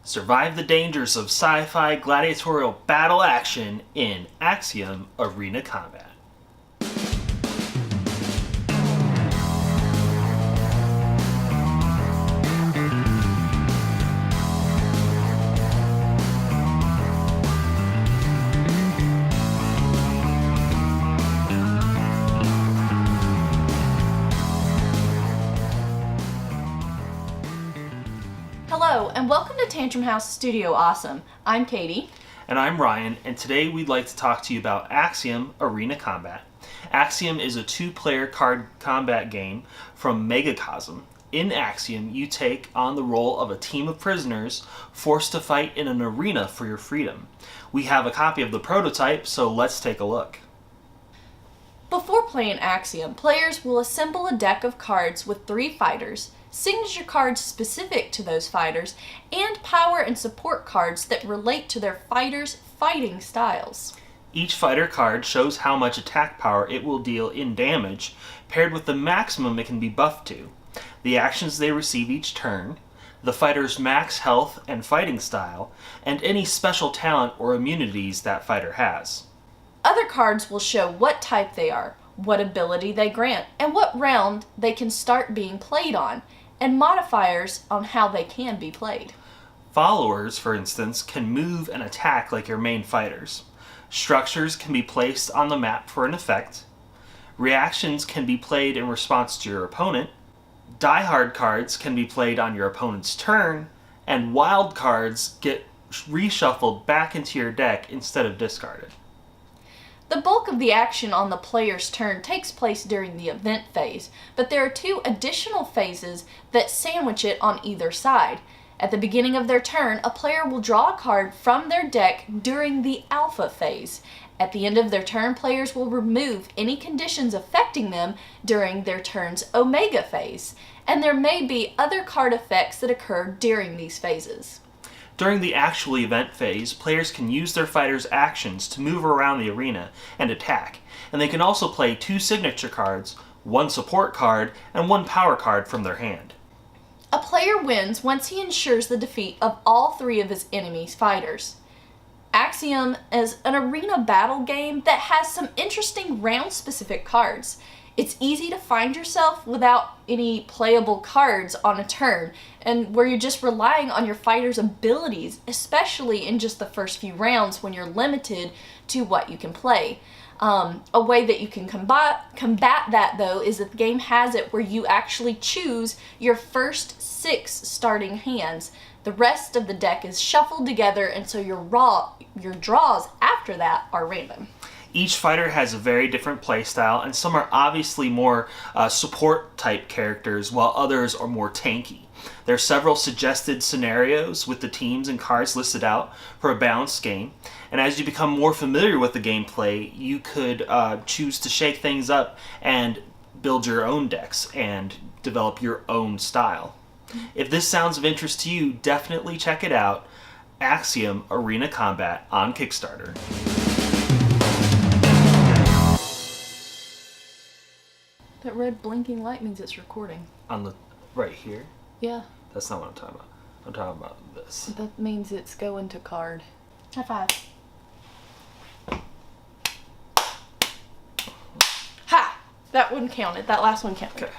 Survive the dangers of sci-fi gladiatorial battle action in Axiom Arena Combat. Hello, and welcome to Tantrum House Studio Awesome. I'm Katie. And I'm Ryan, and today we'd like to talk to you about Axiom Arena Combat. Axiom is a two-player card combat game from Mecacosm. In Axiom, you take on the role of a team of prisoners forced to fight in an arena for your freedom. We have a copy of the prototype, so let's take a look. Before playing Axiom, players will assemble a deck of cards with 3 fighters, signature cards specific to those fighters, and power and support cards that relate to their fighters' fighting styles. Each fighter card shows how much attack power it will deal in damage, paired with the maximum it can be buffed to, the actions they receive each turn, the fighter's max health and fighting style, and any special talent or immunities that fighter has. Other cards will show what type they are, what ability they grant, and what round they can start being played on, and modifiers on how they can be played. Followers, for instance, can move and attack like your main fighters. Structures can be placed on the map for an effect. Reactions can be played in response to your opponent. Die-hard cards can be played on your opponent's turn, and wild cards get reshuffled back into your deck instead of discarded. The bulk of the action on the player's turn takes place during the event phase, but there are 2 additional phases that sandwich it on either side. At the beginning of their turn, a player will draw a card from their deck during the alpha phase. At the end of their turn, players will remove any conditions affecting them during their turn's omega phase, and there may be other card effects that occur during these phases. During the actual event phase, players can use their fighters' actions to move around the arena and attack, and they can also play 2 signature cards, 1 support card, and 1 power card from their hand. A player wins once he ensures the defeat of all 3 of his enemy's fighters. Axiom is an arena battle game that has some interesting round-specific cards. It's easy to find yourself without any playable cards on a turn, and where you're just relying on your fighter's abilities, especially in just the first few rounds when you're limited to what you can play. A way that you can combat that, though, is that the game has it where you actually choose your first 6 starting hands. The rest of the deck is shuffled together, and so your draws after that are random. Each fighter has a very different playstyle, and some are obviously more support-type characters, while others are more tanky. There are several suggested scenarios with the teams and cards listed out for a balanced game, and as you become more familiar with the gameplay, you could choose to shake things up and build your own decks and develop your own style. If this sounds of interest to you, definitely check it out. Axiom Arena Combat on Kickstarter. That red blinking light means it's recording. On the right here? Yeah. That's not what I'm talking about. I'm talking about this. That means it's going to card. High five. Ha! That one counted. That last one counted. Okay.